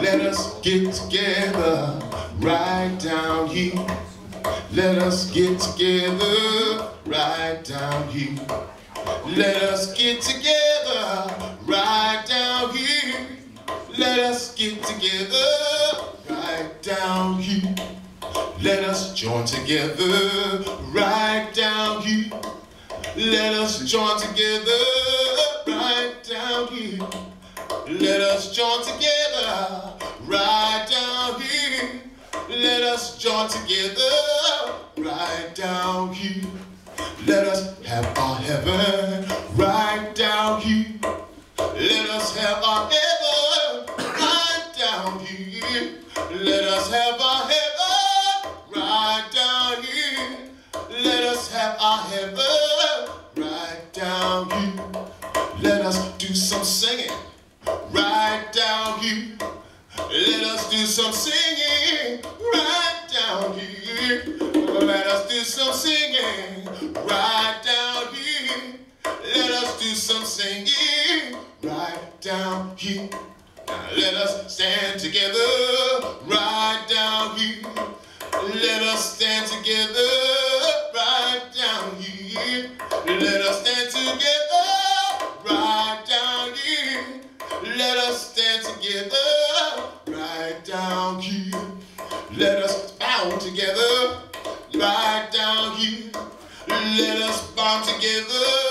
Let us get together right down here. Let us get together right down here. Let us get together right down here. Let us get together right down here. Let us join together right down here. Let us join together right down here. Let us join together right down here. Let us join together right down here. Let us have our heaven right down here. Let us have our heaven right down here. Let us have our heaven right down here. Let us have our heaven right down here. Let us do some singing right down here. Let us do some singing right down here. Let us do some singing right down here. Let us do some singing right down here. Now let us stand together right down here. Let us stand together right down here. Let us stand together right down here. Let us stand together right down here. Let us bow together right down here. Let us bow together